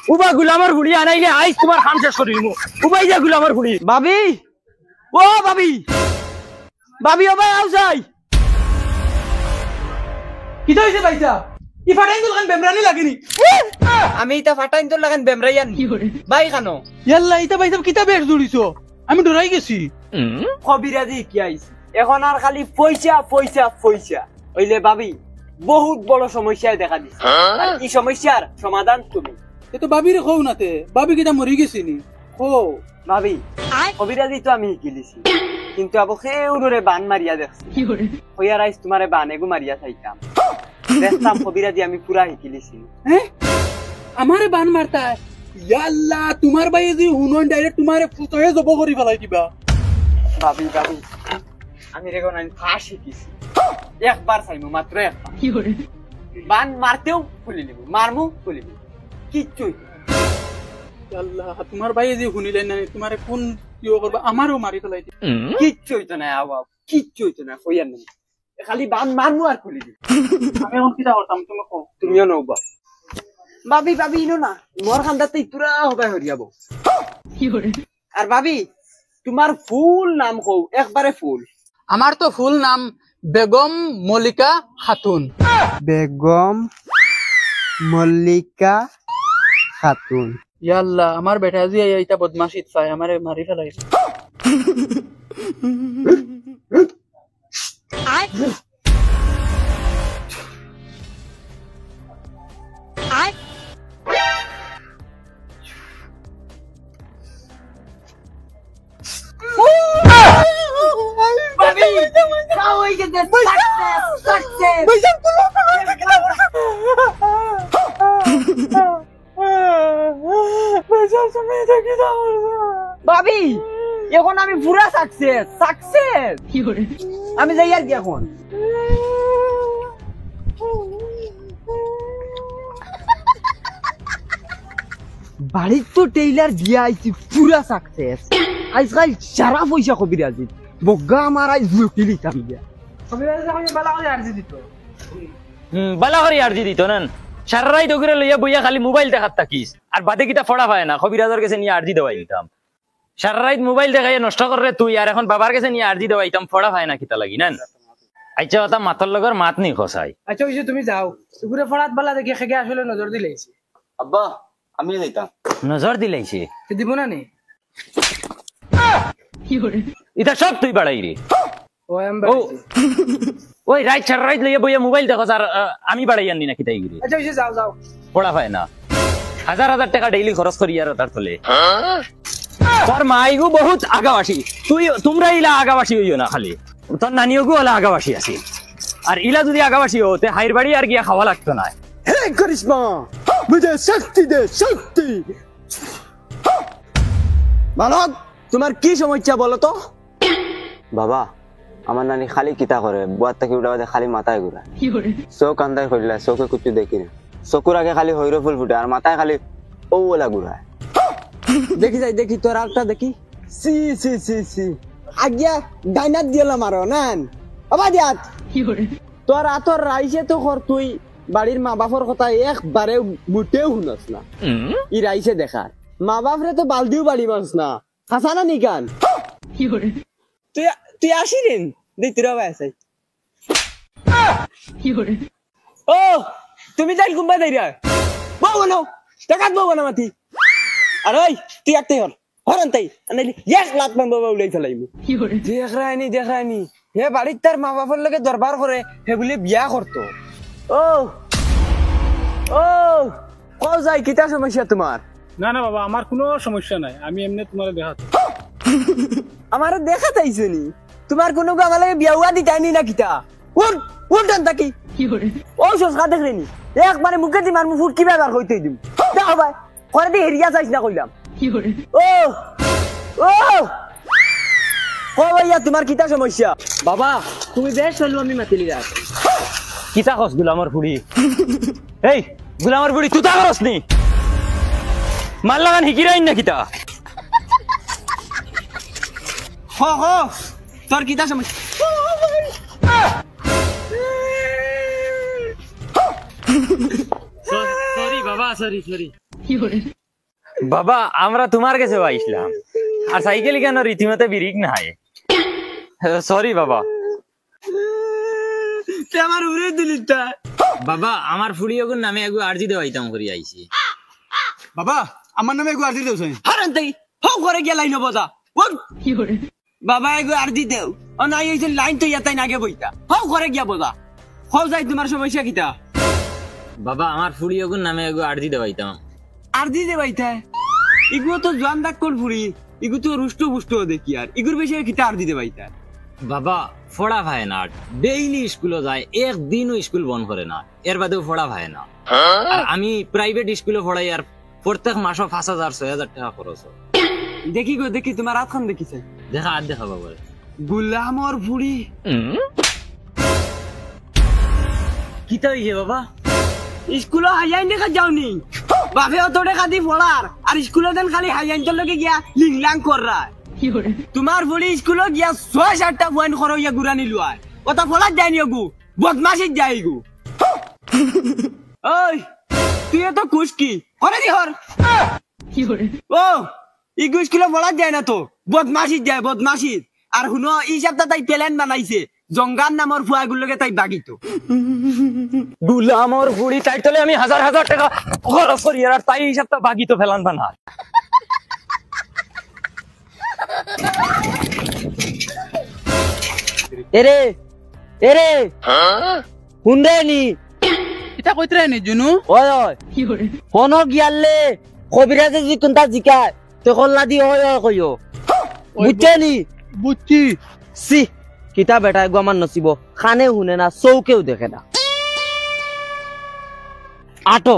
উবা গুলামর বুড়ি আনাইলে আইস তোমার খান শেষ করিম উবাই যা গুলামর বুড়ি ভাবি ও ভাবি ভাবি ও ভাই আও যাই কি হইছে ভাইসা ই ফাটাইন তো লাগান বেমরানি লাগেনি আমি এটা ফাটাইন তো লাগান বেমরাইয়ান ভাই খানো ইয়াল্লা ইতা ভাইসা কিতা বের জুড়িছো আমি ডরাই গেছি কবিরাজি কি আইছে এখন আর খালি পয়সা পয়সা পয়সা হইলে ভাবি বহুত বড় সমস্যায় দেখা দিছে আর এই সমস্যার সমাধান তুমি এ তো বাবির কও নাতে বাবি কিটা মরি গেছিনি ও ভাবি কবিরাজি তো আমি শিকিলিছি কিন্তু আবো খেউরে বান মারিয়া দেখছি হইয়া রাইস তোমারে বান এগু মারিয়া থাইতাম দেখতাম কবিরাজি আমি পুরা শিকিলিছি হ্যাঁ আমারে বান মারতা ইয়াল্লা তোমার ভাই যে হুনন ডাইরেক্ট তোমারে ফুতয়ে জব করি ফেলাই দিবা ভাবি ভাবি আমি রেগন আমি ফাঁস শিকিছি একবার চাইমু মাত্র একবার বান মারতেও খুলি নিব মারমু খুলি নিব কিচ্ছুই ইয়াল্লা তোমার ভাই যে হুনিলেন না তোমারে কোন কিও করবা আমারও মারি ফেলাই দিবা কিচ্ছুই তো না আওয়া কিচ্ছুই তো না কইয়ার না খালি বান মারমু আর খুলি দিব আমি এখন কিটা করতাম তুমি কও তুমিও নৌবা ভাবি ভাবি ইনো না মোর খান্দাতে ইতুরা হবে হরিয়াবো আর ভাবি তোমার ফুল নাম কও একবারে ফুল আমার তো ফুল নাম বেগম মল্লিকা খাতুন বেগম মল্লিকা খাতুন ইয়াল্লা আমার বেটা জি এইটা বদমাশিত চাই আমারে মারি ফেলাইছে ভাবি এখন আমি পুরা সাকসেস সাকসেস আমি যাই আর কি এখন বাড়ির তো টেইলার দিয়া আইছি পুরা সাকসেস আজকাল সারা পয়সা কবিরাজি বগা আমার আজ লুটিলিতাম দিয়া বালা করে আরজি দিত না সারাই তো করে লইয়া বইয়া খালি মোবাইল দেখাত থাকিস আর বাদে কিটা ফড়া পায় না কবিরাজের কাছে নিয়ে আরজি দেওয়াই দিতাম সারাই মোবাইল দেখাই নষ্ট করে তুই আর এখন বাবার কাছে নিয়ে আরজি দেওয়াইতাম ফড়া পায় না কিতা লাগি না আচ্ছা ওটা মাথার লগর মাত নি খসাই আচ্ছা ওই যে তুমি যাও পুরো ফড়াত বালা দেখে খেগে আসলে নজর দিলেছি আব্বা আমি যাইতাম নজর দিলাইছে দিব না নি এটা সব তুই বাড়াই রে ওই রাইট ছাড় রাইট লইয়া বইয়া মোবাইল দেখো আর আমি বাড়াই আনি না কিতাই গিরি আচ্ছা ওই যে যাও যাও পড়া হয় না হাজার হাজার টাকা ডেইলি খরচ করি আর তার তলে তোর মাইগু বহুত আগাবাসী তোমরা ইলা আগাবাসী হইও না খালি তোর নানিওগু ওলা আগাবাসী আছে আর ইলা যদি আগাবাসী হতে হাইর বাড়ি আর গিয়া খাওয়া লাগতো না হে করিশ্মা মুঝে শক্তি দে শক্তি বালক তোমার কি সমস্যা বলো তো বাবা আমার নানি খালি কিতা করে বুয়ার থেকে উঠা বাদে খালি মাথায় ঘুরা চোখ আন্দায় করিলা চোখে কুচু দেখি না চকুর আগে খালি হৈর ফুল ফুটে আর মাথায় খালি ওলা ঘুরায় দেখি যাই দেখি তোর আরেকটা দেখি সি সি সি সি আগিয়া ডাইনাত দিলাম আরো নান বাবা দিয়াত তোর আতর রাইছে তো কর তুই বাড়ির মা বাপর কথা একবারে মুটেও শুনস না ই রাইছে দেখার মা বাপরে তো বালদিও বাড়ি মাস না হাসা না নিকান তুই আসিরেন দেখ তোরা ভাই আসাই ও তুমি যাই কুম্বা যাই রা বউ বলো টাকাত বউ না মাতি আর ওই তুই একটাই হরন তাই আনাইলি 1 লাখ মান বাবা উলাই ফেলাইমু দেখ রাইনি হে বাড়ির তার মা বাপের লগে দরবার করে হে বলে বিয়া করতো ও ও কও যাই কিটা সমস্যা তোমার না না বাবা আমার কোনো সমস্যা নাই আমি এমনি তোমারে দেখাতো আমারে দেখাতাইছো নি তোমার কোনো গামালে বিয়াওয়া দিতাইনি না কিটা উঠ উঠন তাকি কি করে ও সসকা দেখলেনি একবারে মুখে দি মারমু ফুট কি ব্যাপার হইতে দিম দেখো ভাই করে দি হেরিয়া যাইছ না কইলাম কি করে ও ও ভাইয়া তোমার কিটা সমস্যা বাবা তুমি বেশ চলো আমি মাতিলি রাখ কিতা কস গুলামর ফুড়ি এই গুলামর ফুড়ি তুই তা করস নি মাল লাগান হিকিরাইন না কিতা হ তোর কিতা সমস্যা সরি বাবা সরি বাবা আমরা তোমার কাছে আইসলাম আর সাইকেল কেন রীতিমতো বিরিক নাই সরি বাবা আমার উড়ে দিলিটা বাবা আমার ফুড়িয়গুর নামে একটু আর্জি দেওয়াইতাম করি আইছি বাবা আমার নামে একটু আর্জি দেওছেন হারান তাই হও করে গিয়া লাইন বজা বাবা এগো আর্জি দেও ও নাই এই লাইন তো ইয়াতাই নাগে বইতা হও করে গিয়া বজা হও যাই তোমার সমস্যা কিতা বাবা আমার ফুড়িয়গুর নামে একটু আর্জি দেওয়াইতাম আর্জি দে বাইতা ইগু তো জোয়ান দাগ কোন ফুড়ি ইগু তো রুষ্ট পুষ্ট দেখি আর ইগুর বেশি কিতা আর্জি দে বাইতা বাবা ফোড়া ভাই না ডেইলি স্কুলে যায় একদিনও স্কুল বন্ধ করে না এর বাদেও ফোড়া ভাই না আর আমি প্রাইভেট স্কুলে পড়াই আর প্রত্যেক মাসে 5,000 6,000 টাকা খরচ হয় দেখি গো দেখি তোমার হাতখান দেখিছে দেখা আর দেখা বাবা গুলামর ফুড়ি কিতা হইছে বাবা স্কুলে হাইয়াইন দেখা যাওনি বাপে অত টাকা দি পড়ার আর স্কুলে দেন খালি হাইয়াইনটার লগে গিয়া লিংলাং কররা তোমার ফুড়ি স্কুলে গিয়া 6-7টা পয়েন্ট খরইয়া গুরানি লুয়ায় ওটা পড়ার যায়নি গু বদমাশিত যাই গু ওই তুই তো কুস্কি করে দি হর ও ইগু স্কুলে পড়ার যায় না তো বদমাশিত যায় বদমাশিত আর শুনো এই সপ্তাহ তাই প্ল্যান বানাইছে জঙ্গার নামর ফুয়াগুলোকে তাই বাগিত গুলামর ফুড়ি তাই তলে আমি 1,000 টাকা খরচ করি আর তাই এই সপ্তাহ বাকি তো ফেলান বানা এরে এরে হুন্ডেনি এটা কইতরে নি জুনু ওই ওই কোন গিয়ালে কবিরাজে জি কোনটা জিকায় তো কল্লা দি ওই ওই কইও বুঝছেনি বুঝছি সি কিতা বেটা গো আমার নসিব খানে হুনে না চৌকেও দেখে না আটো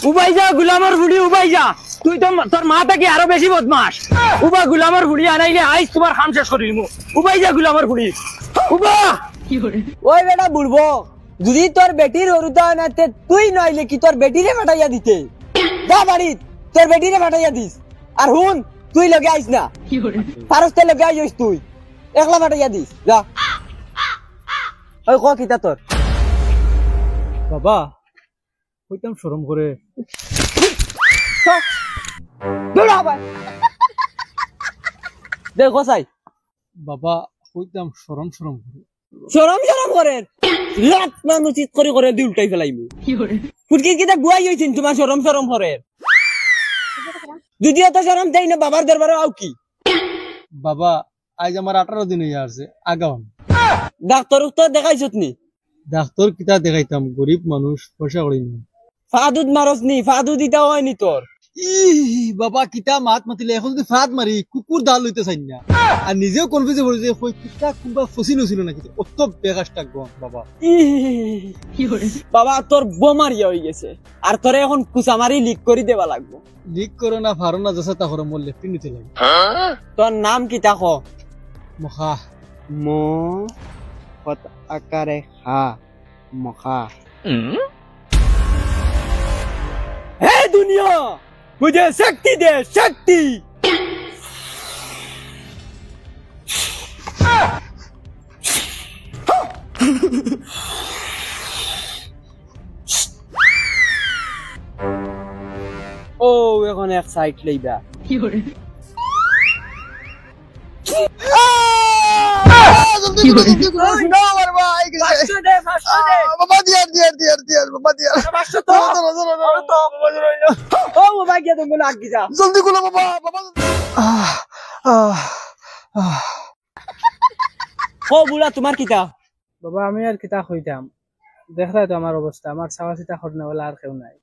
উবাই যা গুলামর ফুড়ি উবাই যা তুই তো তোর মা থেকে আরো বেশি বদমাস উবা গুলামর ফুড়ি আনাইলে আইস তোমার খাম শেষ করি দিমু উবাই যা গুলামর ফুড়ি উবা ওই বেটা বুড়বো যদি তোর বেটির হরুতা না তুই নইলে কি তোর বেটিরে ফাটাইয়া দিতে যা বাড়ি তোর বেটিরে ফাটাইয়া দিস আর হুন তুই লগে আইস না ফারস্তে লগে আইস তুই একলা ফাটাইয়া দিস যা ওই ক কিতা তোর বাবা কইতাম শরম করে দেখো সাই বাবা কইতাম শরম শরম করে শরম শরম করে লাত মানুষ চিত করে করে দি উল্টাই ফেলাইবো ফুটকি কিতা গুয়াই হইছেন তোমার শরম শরম করে যদি এত শরম দেই না বাবার দরবারে আও কি বাবা আজ আমার 18 দিন হয়ে আসছে আগাম ডাক্তার তো দেখাইছত নি ডাক্তার কিতা দেখাইতাম গরিব মানুষ পয়সা করি না ফাদুদ মারস নি ফাদু দিতা হয়নি তোর বাবা কিতা মাত মাতিলে এখন যদি ফাদ মারি কুকুর দাল লইতে চাই না আর নিজেও কনফিউজ হয়ে যে কিতা কোনবা ফসিল হইছিল নাকি অত বেগাসটা গম বাবা বাবা তোর বোমারিয়া হয়ে গেছে আর তোরে এখন কুচামারি লিক করে দেবা লাগবো লিক করো না ফারো না যা তা করো মোর লেফট নিতে লাগে তোর নাম কিতা ক মখা মো কত আকারে হা মখা হে দুনিয়া मुझे शक्ति दे शक्ति ও এখন এক সাইড লইবা কি করে বাবা দিয়ার বাবা দিয়ার ও বাবা গিয়া তুমি লাগি যা জলদি গুলো বাবা বাবা ও বুড়া তোমার কিতা বাবা আমি আর কিতা কইতাম দেখলাই তো আমার অবস্থা আমার চাওয়া চিতা করনে বলে আর কেউ নাই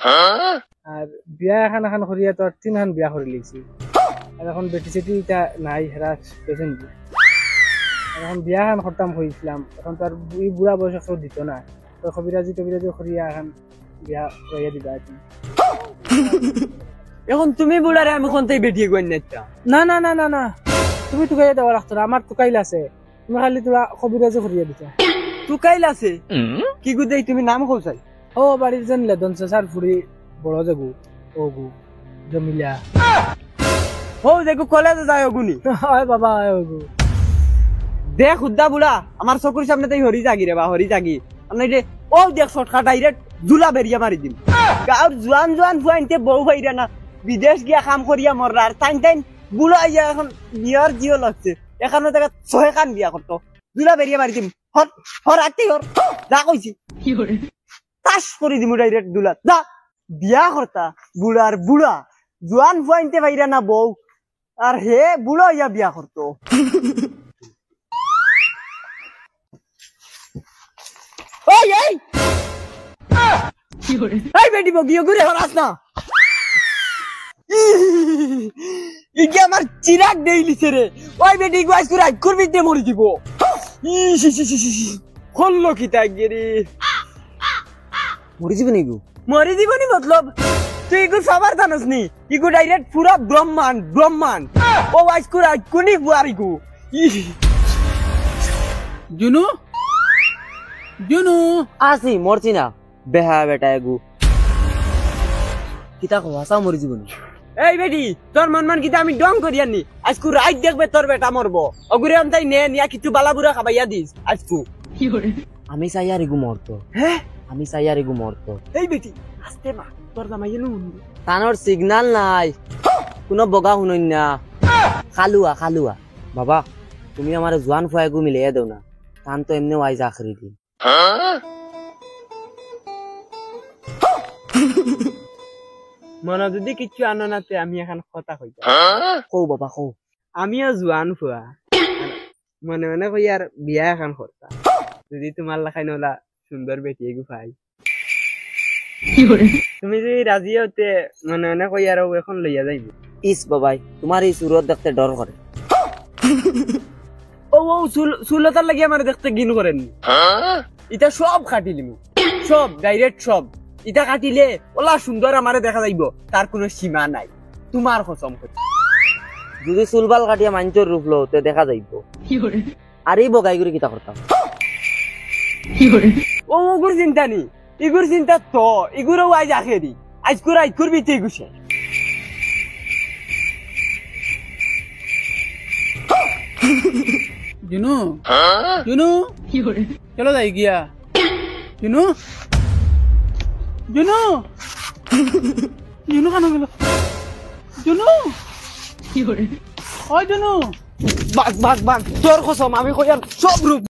আর বিয়া এখন করিয়া তো 3খান বিয়া করে লিছি আর এখন বেটি সেটি নাই হেরা পেছেন এখন বিয়া এখন করতাম হয়েছিলাম এখন তো আর এই বুড়া বয়স কেউ দিত না তো কবিরাজি করিয়া এখন বিয়া করিয়া দিবা এখন তুমি বুড়ারে আমি কোনটাই বেটিয়ে গই না না না না না না তুমি টুকাইয়া দেওয়া লাগতো না আমার টুকাইল আছে তুমি খালি তোরা কবিরাজি করিয়া দিতা টুকাইল আছে কি গুদেই তুমি নাম কইছাই ও বাড়ির জানলে দনসা সার ফুড়ি বড় যাগু ও গু জমিলা ও দেখো কলেজে যায় গুনি হয় বাবা ও গু দেখ উদ্দা বুড়া আমার চকুর সামনে তাই হরি জাগি রে বা হরি জাগি আমি ও দেখ শর্টকাট ডাইরেক্ট জুলা বেরিয়া মারি দিম গাঁৱৰ জোৱান জোৱান ফুৱাইনতে বউ ভাইরা না বিদেশ গিয়া কাম করিয়া মরার টাইম টাইম বুলো আইয়া এখন বিয়ার জিও লাগছে এখানে দেখা 6 খান বিয়া করতো দুলা বেরিয়ে মারি দিম হর হর আত্তি হর যা কইছি তাস করে দিমু ডাইরেক্ট দুলা যা বিয়া করতা বুড়ার বুড়া জোয়ান ফুয়াইনতে ভাইরা না বউ আর হে বুড়ো ইয়া বিয়া করতো ওই এই এই বেটি বিয়ে করে হরাস না ইকে আমার চিরাগ দেইলিছে রে ওই বেটি গাইস করে আইকুর বিতে মরি দিব খল্লো কি তাই গেরি মরি জীবনি মতলব তুই ইগু সবার জানোস নি ইগু ডাইরেক্ট পুরা ব্রহ্মাণ্ড ও গাইস করে আইকুনি বুয়ারিগু জুনু আসি মরছি না বেহা বেটা এগু কিতা কওয়াসা মরি জীবনি এই বেটি তোর মন কিতা আমি ডং করিয়ানি আজকু রাইট দেখবে তোর বেটা মরবো অগুরে আমতাই নে নিয়া কিছু বালাবুরা খাবাইয়া দিস আজকু আমি চাইয়ার এগু মরতো হ্যাঁ আমি চাইয়ার এগু মরতো এই বেটি আস্তে মা তোর জামাইয়ে নুন তানোর সিগন্যাল নাই কোনো বগা শুনই না খালুয়া বাবা তুমি আমার জোয়ান ফুয়াগু মিলিয়ে দেও না তান তো এমনি ওয়াইজ আখরি দিন মনে যদি কিছু আনো নাতে আমি এখন কথা কইতা কও বাবা কও আমিও জোয়ান ফুয়া মনে মনে কই আর বিয়া এখন করতা যদি তোমার লাখাই নলা সুন্দর বেটি এগু পাই তুমি যদি রাজি হতে মনে মনে কই আর এখন লইয়া যাইব ইস বাবাই তোমার এই সুরত দেখতে ডর করে ও সুলতার লাগি আমার দেখতে গিন করেন এটা সব কাটিলিমু সব ডাইরেক্ট সব ইটা কাটিলে ওলা সুন্দর আমারে দেখা যাইব তার কোনো সীমা নাই তোমার কসম করি যদি চুলবাল কাটিয়া মাঞ্চর রূপ লো তে দেখা যাইব আর এই বগাই করে কিতা করতাম ও ওগুর চিন্তা নি ইগুর চিন্তা তো ইগুরও আজ আখেরি আজ করে আজ করবি তুই গুছে জুনু চলো যাই গিয়া জুনু কেন গেল জুনু ওই জুনু বাগ তোর কসম আমি কই আর সব রূপ